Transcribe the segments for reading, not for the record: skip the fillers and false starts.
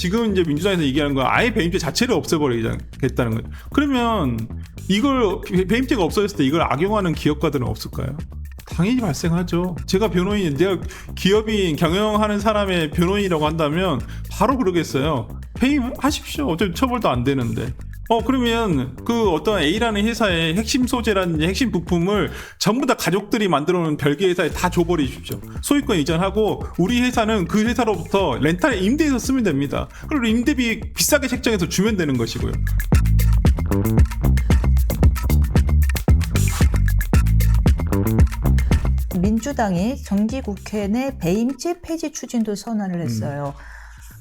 지금 이제 민주당에서 얘기하는 건 아예 배임죄 자체를 없애버리겠다는 거예요. 그러면 이걸 배임죄가 없어졌을 때 이걸 악용하는 기업가들은 없을까요? 당연히 발생하죠. 제가 변호인, 내가 기업인 경영하는 사람의 변호인이라고 한다면 바로 그러겠어요. 배임하십시오. 어차피 처벌도 안 되는데. 그러면 그 어떤 A라는 회사의 핵심 소재라든지 핵심 부품을 전부 다 가족들이 만들어 놓은 별개 회사에 다 줘버리십시오. 소유권 이전하고 우리 회사는 그 회사로부터 렌탈 임대해서 쓰면 됩니다. 그리고 임대비 비싸게 책정해서 주면 되는 것이고요. 민주당이 정기국회 내 배임죄 폐지 추진도 선언을 했어요.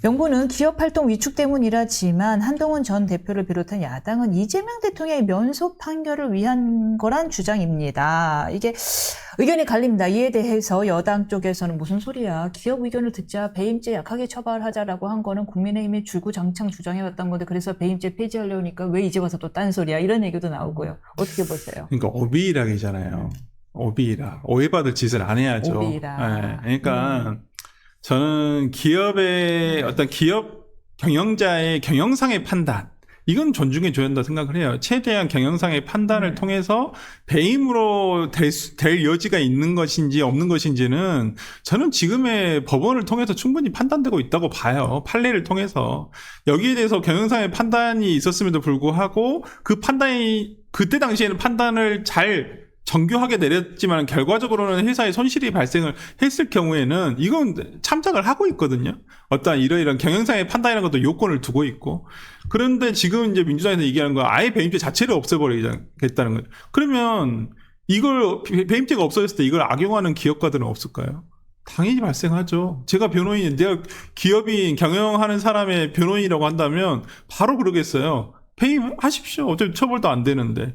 명분은 기업활동 위축 때문이라지만 한동훈 전 대표를 비롯한 야당은 이재명 대통령의 면소 판결을 위한 거란 주장입니다. 이게 의견이 갈립니다. 이에 대해서 여당 쪽에서는 무슨 소리야. 기업 의견을 듣자 배임죄 약하게 처벌하자라고 한 거는 국민의힘이 주구장창 주장해왔던 건데 그래서 배임죄 폐지하려니까 왜 이제 와서 또 딴소리야. 이런 얘기도 나오고요. 어떻게 보세요? 그러니까 오비락이잖아요. 오비락. 오해받을 짓을 안 해야죠. 오비락. 네, 그러니까 저는 기업의 어떤 기업 경영자의 경영상의 판단, 이건 존중해줘야 한다고 생각을 해요. 최대한 경영상의 판단을 통해서 배임으로 될 여지가 있는 것인지 없는 것인지는 저는 지금의 법원을 통해서 충분히 판단되고 있다고 봐요. 판례를 통해서. 여기에 대해서 경영상의 판단이 있었음에도 불구하고 그 판단이 그때 당시에는 판단을 잘 정교하게 내렸지만 결과적으로는 회사에 손실이 발생을 했을 경우에는 이건 참작을 하고 있거든요. 어떠한 이런 경영상의 판단이라는 것도 요건을 두고 있고. 그런데 지금 이제 민주당에서 얘기하는 건 아예 배임죄 자체를 없애버리겠다는 거예요. 그러면 이걸 배임죄가 없어졌을 때 이걸 악용하는 기업가들은 없을까요? 당연히 발생하죠. 제가 변호인, 내가 기업인 경영하는 사람의 변호인이라고 한다면 바로 그러겠어요. 배임하십시오. 어차피 처벌도 안 되는데.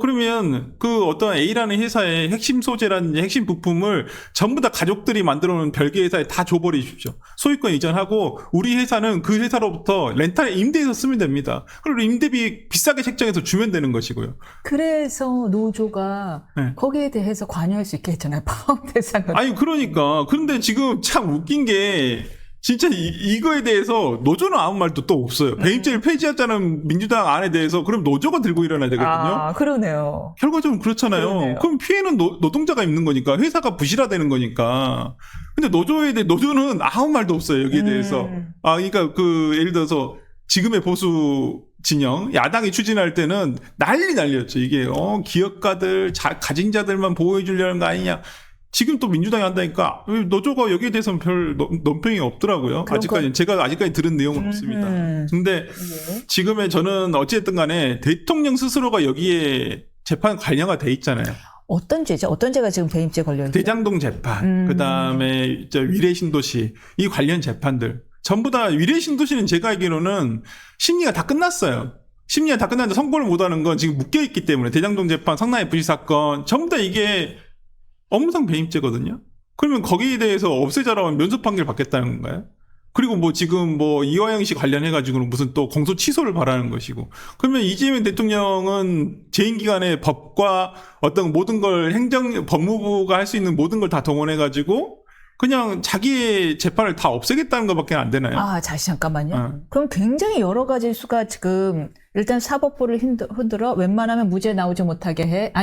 그러면 그 어떤 A라는 회사의 핵심 소재라든지 핵심 부품을 전부 다 가족들이 만들어 놓은 별개 회사에 다 줘버리십시오. 소유권 이전하고 우리 회사는 그 회사로부터 렌탈 임대해서 쓰면 됩니다. 그리고 임대비 비싸게 책정해서 주면 되는 것이고요. 그래서 노조가 거기에 대해서 관여할 수 있게 했잖아요. 파업 대상을. 아니 그러니까. 그런데 지금 참 웃긴 게 진짜 이거에 대해서 노조는 아무 말도 또 없어요. 배임죄를 폐지하자는 민주당 안에 대해서 그럼 노조가 들고 일어나야 되거든요. 아, 그러네요. 결과적으로 그렇잖아요. 그러네요. 그럼 피해는 노동자가 입는 거니까 회사가 부실화되는 거니까. 근데 노조는 아무 말도 없어요. 여기에 대해서. 그러니까 예를 들어서 지금의 보수 진영 야당이 추진할 때는 난리였죠. 이게 기업가들 가진 자들만 보호해 주려는 거 아니냐. 지금 또 민주당이 한다니까 노조가 여기에 대해서는 별 논평이 없더라고요. 제가 아직까지 들은 내용은 없습니다. 근데 지금의 저는 어찌됐든 간에 대통령 스스로가 여기에 재판 관여가 돼 있잖아요. 어떤 죄죠? 어떤 죄가 지금 배임죄 걸려있죠? 대장동 재판, 그다음에 위례신도시 이 관련 재판들 전부 다 위례신도시는 제가 알기로는 심리가 다 끝났어요. 심리가 다 끝났는데 선고를 못하는 건 지금 묶여있기 때문에 대장동 재판, 성남FC 사건 전부 다 이게 업무상 배임죄거든요. 그러면 거기에 대해서 없애자라고 하면 면소 판결 받겠다는 건가요? 그리고 지금 이화영 씨 관련해가지고는 무슨 또 공소 취소를 바라는 것이고. 그러면 이재명 대통령은 재임기간에 법과 어떤 모든 걸 법무부가 할 수 있는 모든 걸 다 동원해가지고 그냥 자기의 재판을 다 없애겠다는 것밖에 안 되나요? 잠깐만요. 그럼 굉장히 여러 가지 수가 지금 일단 사법부를 흔들어 웬만하면 유죄 나오지 못하게 해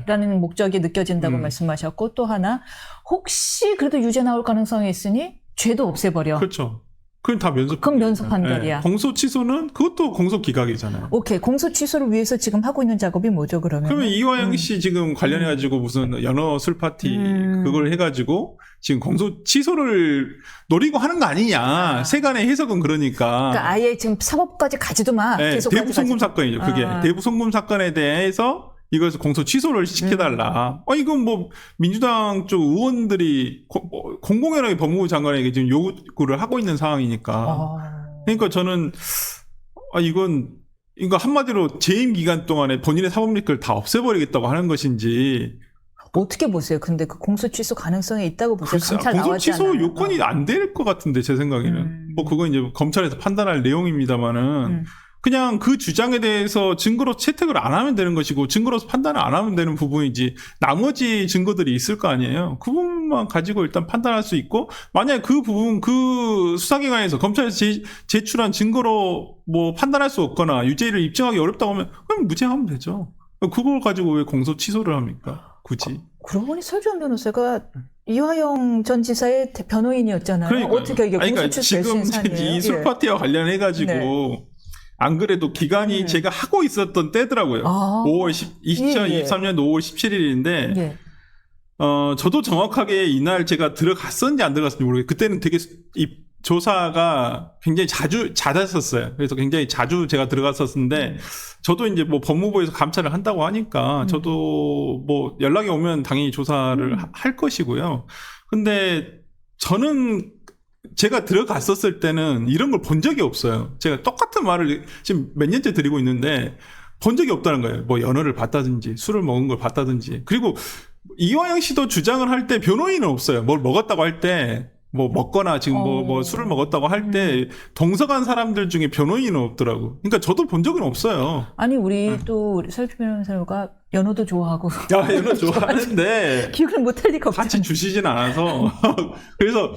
라는 목적이 느껴진다고 말씀하셨고 또 하나 혹시 그래도 유죄 나올 가능성이 있으니 죄도 없애버려. 그렇죠. 그럼 다 면소 그럼 면소 판결이야. 공소 취소는 그것도 공소 기각이잖아요. 오케이. 공소 취소를 위해서 지금 하고 있는 작업이 뭐죠, 그러면? 그러면 이화영 씨 지금 관련해가지고 무슨 연어 술 파티 그걸 해가지고 지금 공소 취소를 노리고 하는 거 아니냐. 세간의 해석은 그러니까 아예 지금 사법까지 가지도 마. 계속 대부 송금 사건이죠. 그게 대부 송금 사건에 대해서 이것을 공소 취소를 시켜달라. 이건 민주당 쪽 의원들이 공공연하게 법무부 장관에게 지금 요구를 하고 있는 상황이니까. 그러니까 저는, 이거 한마디로 재임 기간 동안에 본인의 사법리스크를 다 없애버리겠다고 하는 것인지. 어떻게 보세요? 근데 그 공소 취소 가능성이 있다고 보세요? 검찰 공소 나왔지 취소 않아요? 요건이 안 될 것 같은데, 제 생각에는. 그건 이제 검찰에서 판단할 내용입니다만은. 그냥 그 주장에 대해서 증거로 채택을 안 하면 되는 것이고 증거로서 판단을 안 하면 되는 부분이지 나머지 증거들이 있을 거 아니에요. 그 부분만 부분만 가지고 일단 판단할 수 있고, 만약에 그 부분, 그 수사기관에서 검찰에서 제출한 증거로 뭐 판단할 수 없거나 유죄를 입증하기 어렵다고 하면 그럼 무죄하면 되죠. 그걸 가지고 왜 공소 취소를 합니까? 굳이. 그러고 보니 설주환 변호사가 이화영 전 지사의 변호인이었잖아요. 그러니까요. 어떻게 이게 공소 취소될 수 지금 있는 사안이에요? 이 술파티와 관련해가지고 네. 안 그래도 기간이 제가 하고 있었던 때더라고요. 아. 2023년 5월 17일인데, 예. 저도 정확하게 이날 제가 들어갔었는지 안 들어갔었는지 모르겠어요. 그때는 되게 이 조사가 굉장히 잦았었어요. 그래서 굉장히 자주 제가 들어갔었는데, 저도 이제 뭐 법무부에서 감찰을 한다고 하니까, 저도 뭐 연락이 오면 당연히 조사를 할 것이고요. 근데 저는 제가 들어갔었을 때는 이런 걸 본 적이 없어요. 제가 똑같은 말을 지금 몇 년째 드리고 있는데 본 적이 없다는 거예요. 뭐 연어를 봤다든지 술을 먹은 걸 봤다든지. 그리고 이화영 씨도 주장을 할 때 변호인은 없어요. 뭘 먹었다고 할 때 뭐 먹거나 지금 뭐 술을 먹었다고 할 때 동서간 사람들 중에 변호인은 없더라고. 그러니까 저도 본 적은 없어요. 아니 우리 또 우리 설주 변호사가 연어도 좋아하고 야, 연어 좋아하는데 기억을 못할 리가 없죠. 같이 주시진 않아서 그래서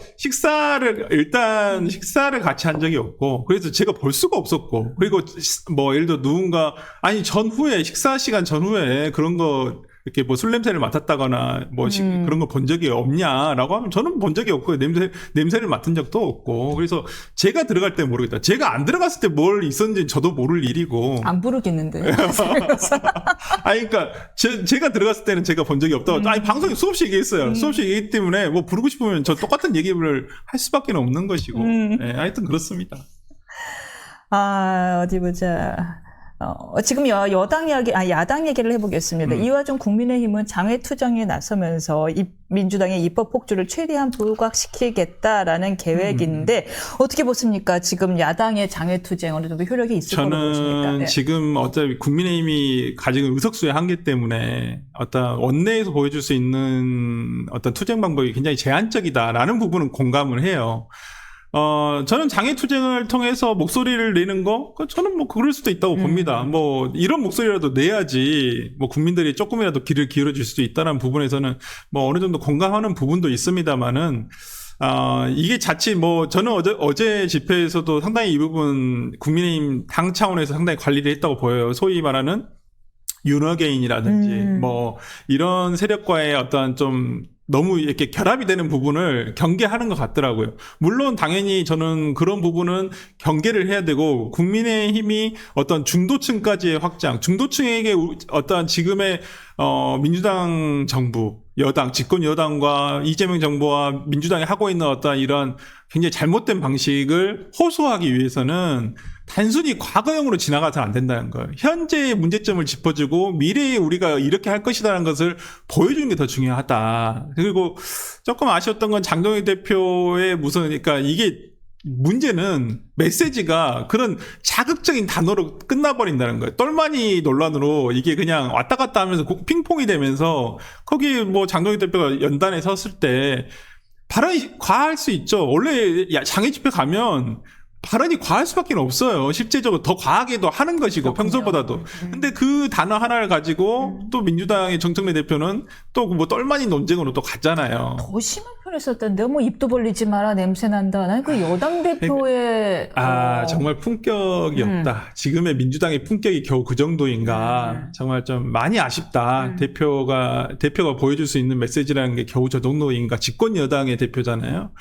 일단 식사를 같이 한 적이 없고, 그래서 제가 볼 수가 없었고, 그리고 뭐 예를 들어 누군가 아니 전후에 식사 시간 전후에 그런 거 이렇게 뭐 술 냄새를 맡았다거나 뭐 그런 거 본 적이 없냐라고 하면 저는 본 적이 없고요. 냄새를 맡은 적도 없고. 그래서 제가 들어갈 때 모르겠다. 제가 안 들어갔을 때 뭘 있었는지 저도 모를 일이고. 안 부르겠는데. 아니, 그러니까 제가 들어갔을 때는 제가 본 적이 없다고. 아니, 방송에 수없이 얘기했어요. 수없이 얘기했기 때문에 뭐 부르고 싶으면 저 똑같은 얘기를 할 수밖에 없는 것이고. 네, 하여튼 그렇습니다. 아, 어디 보자. 지금 야당 얘기를 해보겠습니다. 이화정 국민의힘은 장외투쟁에 나서면서 민주당의 입법 폭주를 최대한 부각시키겠다라는 계획인데 어떻게 보십니까? 지금 야당의 장외투쟁 어느 정도 효력이 있을 거로 보십니까? 저는 네. 지금 어차피 국민의힘이 가지고 있는 의석수의 한계 때문에 어떤 원내에서 보여줄 수 있는 어떤 투쟁 방법이 굉장히 제한적이다라는 부분은 공감을 해요. 저는 장애투쟁을 통해서 목소리를 내는 거, 저는 뭐 그럴 수도 있다고 봅니다. 뭐 이런 목소리라도 내야지 뭐 국민들이 조금이라도 귀를 기울여줄 수도 있다는 부분에서는 뭐 어느 정도 공감하는 부분도 있습니다만은, 이게 자칫 뭐 저는 어제 집회에서도 상당히 이 부분 국민의힘 당 차원에서 상당히 관리를 했다고 보여요. 소위 말하는 윤어게인이라든지 뭐 이런 세력과의 어떤 좀 너무 이렇게 결합이 되는 부분을 경계하는 것 같더라고요. 물론 당연히 저는 그런 부분은 경계를 해야 되고, 국민의힘이 어떤 중도층까지의 확장, 중도층에게 어떤 지금의 민주당 정부, 여당, 집권 여당과 이재명 정부와 민주당이 하고 있는 어떤 이런 굉장히 잘못된 방식을 호소하기 위해서는 단순히 과거형으로 지나가서는 안 된다는 거예요. 현재의 문제점을 짚어주고 미래에 우리가 이렇게 할 것이라는 것을 보여주는 게 더 중요하다. 그리고 조금 아쉬웠던 건 장동혁 대표의 그러니까 이게 문제는 메시지가 그런 자극적인 단어로 끝나버린다는 거예요. 똘마니 논란으로 이게 그냥 왔다 갔다 하면서 핑퐁이 되면서 거기 뭐 장동혁 대표가 연단에 섰을 때 발언이 과할 수 있죠. 원래 장애 집회 가면 발언이 과할 수밖에 없어요. 실제적으로 더 과하게도 하는 것이고, 그렇군요. 평소보다도. 근데 그 단어 하나를 가지고 또 민주당의 정청래 대표는 또 뭐 똘마니 논쟁으로 또 갔잖아요. 더 심한 표현을 썼던데 뭐 입도 벌리지 마라 냄새 난다. 난 그 여당 대표의 정말 품격이 없다. 지금의 민주당의 품격이 겨우 그 정도인가. 정말 좀 많이 아쉽다. 대표가 보여줄 수 있는 메시지라는 게 겨우 저 정도인가. 집권 여당의 대표잖아요.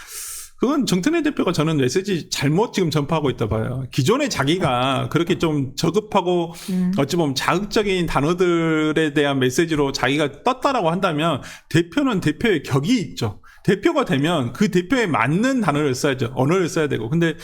그건 정청래 대표가 저는 메시지 잘못 지금 전파하고 있다 봐요. 기존에 자기가 그렇게 좀 저급하고 어찌 보면 자극적인 단어들에 대한 메시지로 자기가 떴다라고 한다면, 대표는 대표의 격이 있죠. 대표가 되면 그 대표에 맞는 단어를 써야죠. 언어를 써야 되고. 근데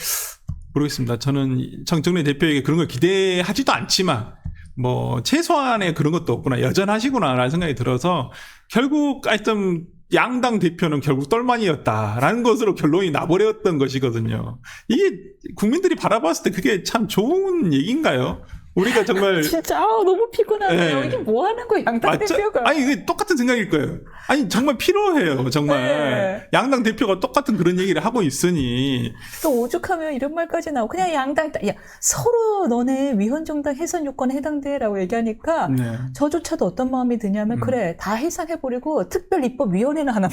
모르겠습니다. 저는 정청래 대표에게 그런 걸 기대하지도 않지만 뭐 최소한의 그런 것도 없구나, 여전하시구나라는 생각이 들어서 결국 하여튼 양당 대표는 결국 똘마니였다라는 것으로 결론이 나버렸던 것이거든요. 이게 국민들이 바라봤을 때 그게 참 좋은 얘기인가요? 우리가 정말 진짜 너무 피곤하네요. 네. 이게 뭐 하는 거예요, 양당 대표가? 아니 이게 똑같은 생각일 거예요. 아니 정말 필요해요. 정말 네. 양당 대표가 똑같은 그런 얘기를 하고 있으니 또 오죽하면 이런 말까지 나오고 그냥 양당 야 서로 너네 위헌정당 해산 요건에 해당돼라고 얘기하니까 네. 저조차도 어떤 마음이 드냐면 그래 다 해산해버리고 특별입법위원회는 하나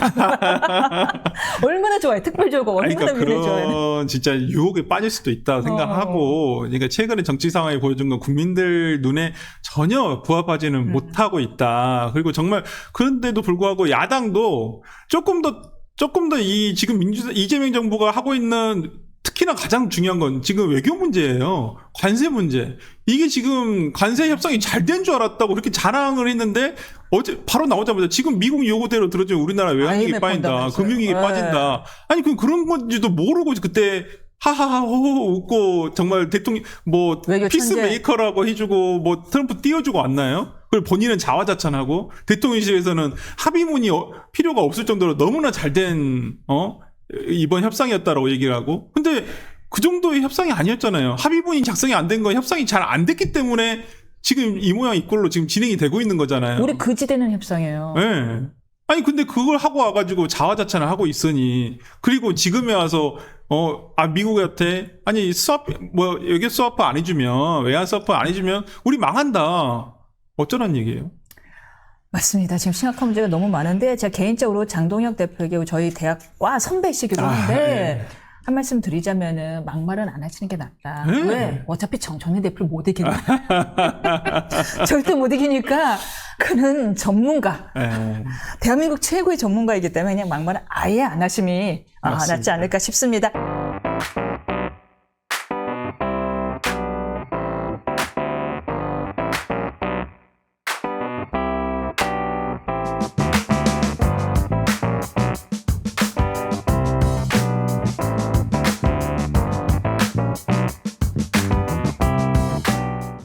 얼마나 좋아요. 특별조건 아니, 얼마나 그러니까 위원회 좋아요. 그런 진짜 유혹에 빠질 수도 있다 생각하고 그러니까 최근에 정치 상황이 보여준 건 국민들 눈에 전혀 부합하지는 못하고 있다. 그리고 정말 그런데도 불구하고 야당도 조금 더 이 지금 이재명 정부가 하고 있는 특히나 가장 중요한 건 지금 외교 문제예요. 관세 문제. 이게 지금 관세 협상이 잘 된 줄 알았다고 그렇게 자랑을 했는데 어제 바로 나오자마자 지금 미국 요구대로 들어주면 우리나라 외환위기 IMF 빠진다. 본다면서요. 금융위기 네. 빠진다. 아니 그런 건지도 모르고 그때 하하하 호호 웃고 정말 대통령 뭐 외교 피스메이커라고 해주고 뭐 트럼프 띄워주고 왔나요? 그걸 본인은 자화자찬하고 대통령실에서는 합의문이 필요가 없을 정도로 너무나 잘된 이번 협상이었다라고 얘기를 하고 근데 그 정도의 협상이 아니었잖아요. 합의문이 작성이 안 된 건 협상이 잘 안 됐기 때문에 지금 이 모양 이 꼴로 지금 진행이 되고 있는 거잖아요. 우리 거지되는 협상이에요. 네. 아니 근데 그걸 하고 와가지고 자화자찬을 하고 있으니 그리고 지금에 와서 미국한테 아니 외교 스와프 안 해주면 외환 스와프 안 해주면 우리 망한다. 어쩌란 얘기예요? 맞습니다. 지금 심각한 문제가 너무 많은데 제가 개인적으로 장동혁 대표에게 저희 대학과 선배시기도 한데 네. 한 말씀 드리자면은 막말은 안 하시는 게 낫다. 네. 왜? 어차피 정청래 대표를 못 이기니까. 절대 못 이기니까 그는 전문가. 네. 대한민국 최고의 전문가이기 때문에 그냥 막말은 아예 안 하심이 낫지 않을까 싶습니다.